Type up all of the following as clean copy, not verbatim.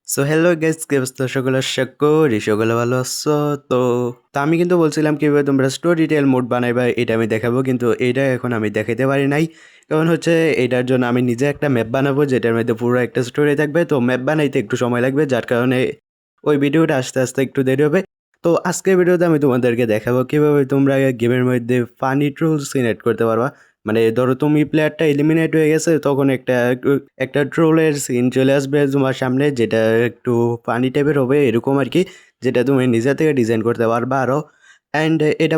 So hello guys, কি অবস্থা? সকলে আশা করি সকলে ভালো আছো। তো তো আমি কিন্তু বলছিলাম কিভাবে তোমরা স্টোরি টেল মোড বানাইবা, এটা আমি দেখাবো, কিন্তু এটা এখন আমি দেখাতে পারি নাই। কারণ হচ্ছে এটার জন্য আমি নিজে একটা ম্যাপ বানাবো, যেটার মধ্যে পুরো একটা স্টোরি থাকবে। তো ম্যাপ বানাইতে একটু সময় লাগবে, যার কারণে ওই ভিডিওটা আস্তে আস্তে একটু দেরি হবে। তো আজকের ভিডিওতে আমি তোমাদেরকে দেখাবো কিভাবে তোমরা গেমের মধ্যে ফানি ট্রোলস সিলেক্ট করতে পারবা। মানে ধরো তুমি প্লেয়ারটা এলিমিনেট হয়ে গেছে, তখন একটা ট্রোলের সিন চলে আসবে তোমার সামনে, যেটা একটু ফানি টাইপের হবে এরকম আর কি, যেটা তুমি নিজে থেকে ডিজাইন করতে পারবা আরও। অ্যান্ড এটা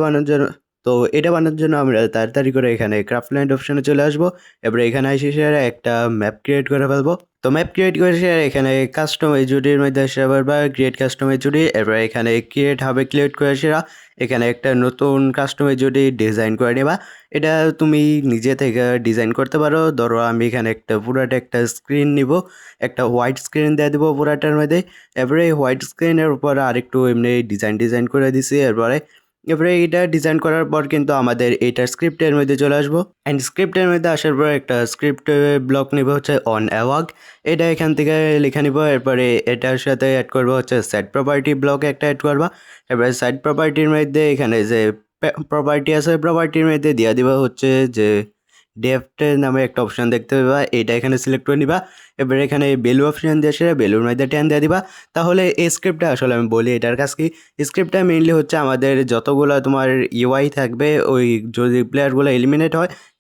বানানোর জন্য আমরা তাড়াতাড়ি করে এখানে ক্রাফটল্যান্ড অপশনে চলে আসবো। এবারে এখানে এসে সেরা একটা ম্যাপ ক্রিয়েট করে ফেলবো। তো ম্যাপ ক্রিয়েট করে সেরা এখানে কাস্টম এজুডির মধ্যে আসে আবার বা ক্রিয়েট কাস্টম এজুডি। এবার এখানে ক্রিয়েট হবে ক্রিয়েট করে সেরা এখানে একটা নতুন কাস্টম এজুডি ডিজাইন করে নেবা। এটা তুমি নিজে থেকে ডিজাইন করতে পারো। ধরো আমি এখানে পুরাটা একটা স্ক্রিন নিব, একটা হোয়াইট স্ক্রিন দিয়ে দেবো পুরাটার মধ্যে। এবারে এই হোয়াইট স্ক্রিনের উপর আরেকটু এমনি ডিজাইন করে দিছি। এবারে এটা ডিজাইন করার পর কিন্তু আমাদের এইটার স্ক্রিপ্টের মধ্যে চলে আসবো। অ্যান্ড স্ক্রিপ্টের মধ্যে আসার পর একটা স্ক্রিপ্ট ব্লক নিব হচ্ছে অন অ্যাওয়াগ। এটা এখান থেকে লিখে নিব। এরপরে এটার সাথে অ্যাড করবো হচ্ছে সেট প্রপার্টি ব্লক একটা অ্যাড করবা। এবারে সাইড প্রপার্টির মধ্যে এখানে যে প্রপার্টি আছে, প্রপার্টির মধ্যে দিয়ে দিবা হচ্ছে যে ডেফট নামে একটা অপশন দেখতে পাবা, এটা এখানে সিলেক্ট করে নিবা। এবার এখানে বেলু অপশন দিয়ে আসে বেলুর মধ্যে ট্যান দিয়ে দিবা। তাহলে এই স্ক্রিপ্টটা আসলে আমি বলি এটার কাজ কি। স্ক্রিপ্টটা মেইনলি হচ্ছে আমাদের যতগুলো তোমার ইউআই থাকবে, ওই যদি প্লেয়ারগুলো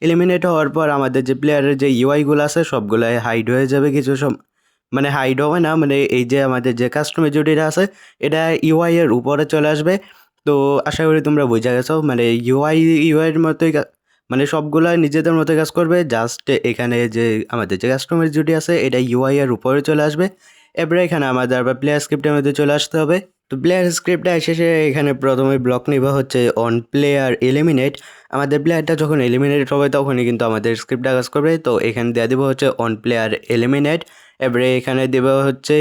এলিমিনেট হওয়ার পর আমাদের যে প্লেয়ারের যে ইউআইগুলো আছে সবগুলাই হাইড হয়ে যাবে কিছু সব। মানে হাইড হবে না, মানে এই যে আমাদের যে কাস্টমার জুডিটা আছে এটা ইউআই এর উপরে চলে আসবে। তো আশা করি তোমরা বুঝে গেছো, মানে ইউআই এর মতোই মানে সবগুলা নিজেদের মতো কাজ করবে। জাস্ট এখানে যে আমাদের যে কাস্টমার জুটি আছে এটা ইউআই এর উপরে চলে আসবে। এবারে এখানে আমাদের আবার প্লেয়ার স্ক্রিপ্টের মধ্যে চলে আসতে হবে। তো প্লেয়ার স্ক্রিপ্টটা শেষে এখানে প্রথমে ব্লক নিবা হচ্ছে অন প্লেয়ার এলিমিনেট। আমাদের প্লেয়ারটা যখন এলিমিনেট হবে তখনই কিন্তু আমাদের স্ক্রিপ্টটা কাজ করবে। তো এখানে দেওয়া দেবো হচ্ছে অন প্লেয়ার এলিমিনেট। এবারে এখানে দেবো হচ্ছে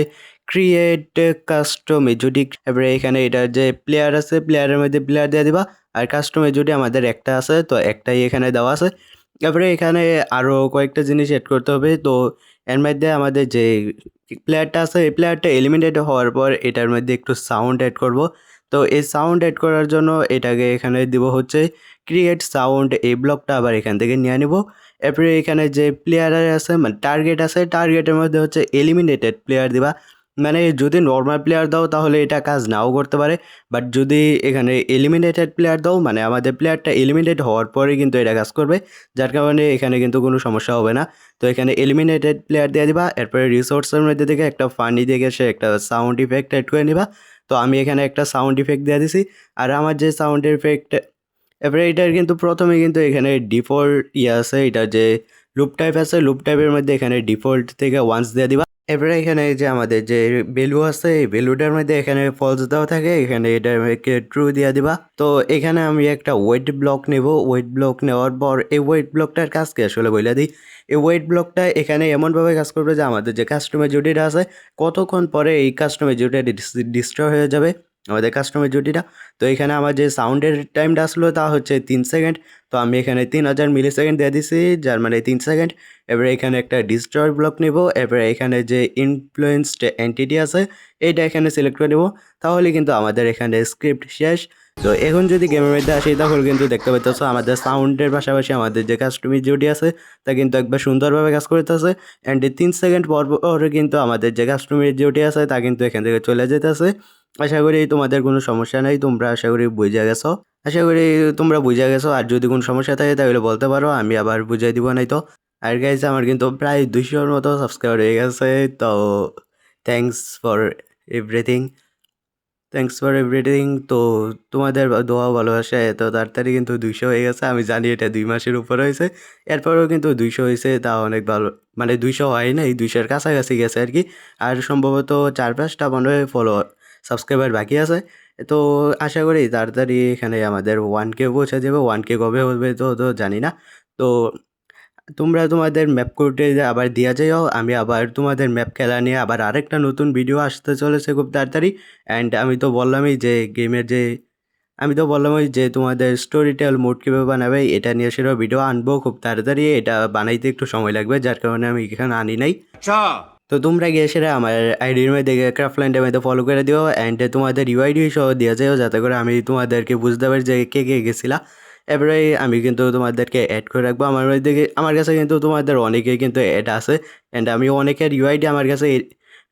ক্রিয়েট কাস্টম যদি। এবারে এখানে এটার যে প্লেয়ার আছে প্লেয়ারের মধ্যে প্লেয়ার দিয়ে দিবা। আর কাস্টমার যদি আমাদের একটা আছে তো একটাই এখানে দেওয়া আছে। তারপরে এখানে আরও কয়েকটা জিনিস অ্যাড করতে হবে। তো এর মধ্যে আমাদের যে প্লেয়ারটা আছে এই প্লেয়ারটা এলিমিনেট হওয়ার পর এটার মধ্যে একটু সাউন্ড অ্যাড করব। তো এই সাউন্ড অ্যাড করার জন্য এটাকে এখানে দিব হচ্ছে ক্রিয়েট সাউন্ড। এই ব্লকটা আবার এখান থেকে নিয়ে নিব। এরপরে এখানে যে প্লেয়ার আছে মানে টার্গেট আছে, টার্গেটের মধ্যে হচ্ছে এলিমিনেটেড প্লেয়ার দিবা। মানে যদি নর্মাল প্লেয়ার দাও তাহলে এটা কাজ নাও করতে পারে, বাট যদি এখানে এলিমিনেটেড প্লেয়ার দাও মানে আমাদের প্লেয়ারটা এলিমিনেট হওয়ার পরে কিন্তু এটা কাজ করবে, যার কারণে এখানে কিন্তু কোনো সমস্যা হবে না। তো এখানে এলিমিনেটেড প্লেয়ার দিয়ে দিবা। এরপরে রিসোর্সের মধ্যে থেকে একটা ফানি দেখে সে একটা সাউন্ড ইফেক্ট অ্যাড করে নিবা। তো আমি এখানে একটা সাউন্ড ইফেক্ট দিয়ে দিছি। আর আমার যে সাউন্ড ইফেক্ট এবারে এটার কিন্তু প্রথমে কিন্তু এখানে ডিফল্ট আছে, এটা যে লুপ টাইপ আছে লুপ টাইপের মধ্যে এখানে ডিফল্ট থেকে ওয়ান্স দিয়ে দিবা। এবারে এখানে যে আমাদের যে ভ্যালু আছে এই ভ্যালুটার মধ্যে এখানে ফলস দেওয়া থাকে, এখানে এটাকে ট্রু দিয়ে দিবা। তো এখানে আমি একটা ওয়েট ব্লক নেব। ওয়েট ব্লক নেওয়ার পর এই ওয়েট ব্লকটার কাজ কি আসলে বলে দিই। এই ওয়েট ব্লকটা এখানে এমনভাবে কাজ করবে যে আমাদের যে কাস্টমার জুটিটা আছে কতক্ষণ পরে এই কাস্টমার জুটিটা ডিস্ট্রয় হয়ে যাবে আমাদের কাস্টমার জুটিটা। তো এখানে আমার যে সাউন্ডের টাইমটা আসলো তা হচ্ছে 3 সেকেন্ড। তো আমি এখানে 3000 মিলি সেকেন্ড দিয়ে দিছি, যার মানে 3 সেকেন্ড। এবারে এখানে একটা ডিস্ট্রয় ব্লক নেব। এবারে এখানে যে ইনফ্লুয়েন্সড এন্টিটি আছে এইটা এখানে সিলেক্ট করে নেব। তাহলে কিন্তু আমাদের এখানে স্ক্রিপ্ট শেষ। তো এখন যদি গেমের মধ্যে আসি তাহলে কিন্তু দেখতে পাইতেছো আমাদের সাউন্ডের পাশাপাশি আমাদের যে কাস্টমার জুটি আছে তা কিন্তু একবার সুন্দরভাবে কাজ করতেছে। অ্যান্ড 3 সেকেন্ড পর পর কিন্তু আমাদের যে কাস্টমার জুটি আছে তা কিন্তু এখান থেকে চলে যেতেছে। আশা করি তোমাদের কোনো সমস্যা নাই, তোমরা আশা করি বুঝে গেছো। আশা করি তোমরা বুঝে গেছো। আর যদি কোনো সমস্যা থাকে তাহলে বলতে পারো, আমি আবার বুঝিয়ে দিব নাই তো। আর গাইজ আমার কিন্তু প্রায় 200-র মতো সাবস্ক্রাইবার হয়ে গেছে। তো thanks for everything thanks for everything. তো তোমাদের দোয়া ভালোবাসা এত তাড়াতাড়ি কিন্তু 200 হয়ে গেছে। আমি জানি এটা 2 মাসের উপর হয়েছে, এরপরেও কিন্তু 200 হয়েছে, তা অনেক ভালো। মানে 200 হয় নাই, 200-র কাছাকাছি গেছে আর কি। আর সম্ভবত 4-5টা মনে হয় সাবস্ক্রাইবার বাকি আছে। তো আশা করি তাড়াতাড়ি এখানে আমাদের 1K পৌঁছে যাবে। 1K কবে হবে তো জানি না। তো তোমরা তোমাদের ম্যাপ করতে আবার দিয়া যাও। আমি আবার তোমাদের ম্যাপ খেলা নিয়ে আবার আরেকটা নতুন ভিডিও আসতে চলেছে খুব তাড়াতাড়ি। অ্যান্ড আমি তো বললামই যে তোমাদের স্টোরি টেল মোড কীভাবে বানাবে এটা নিয়ে সেটাও ভিডিও আনবো খুব তাড়াতাড়ি। এটা বানাইতে একটু সময় লাগবে, যার কারণে আমি এখানে আনি নাই। তো তোমরা গিয়ে সেটা আমার আইডির মধ্যে ক্রাফটল্যান্ডের মধ্যে ফলো করে দিও অ্যান্ড তোমাদের ইউআইডি সহ দিয়ে যাও যাতে করে আমি তোমাদেরকে বুঝতে পারি যে কে কে গেছিলা। এবারে আমি কিন্তু তোমাদেরকে অ্যাড করে রাখবো আমার মধ্যে আমার কাছে কিন্তু তোমাদের অনেকেই কিন্তু অ্যাড আছে অ্যান্ড আমি অনেকের ইউআইডি আমার কাছে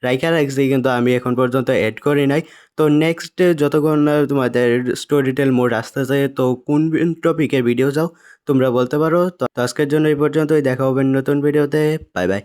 রাইখা রাখছি কিন্তু আমি এখন পর্যন্ত অ্যাড করি নাই। তো নেক্সট যতক্ষণ না তোমাদের স্টোরি টেল মোড আসতেছে তো কোন টপিকের ভিডিও চাও তোমরা বলতে পারো। তো আজকের জন্য এই পর্যন্তই, দেখা হবে নতুন ভিডিওতে। Bye bye.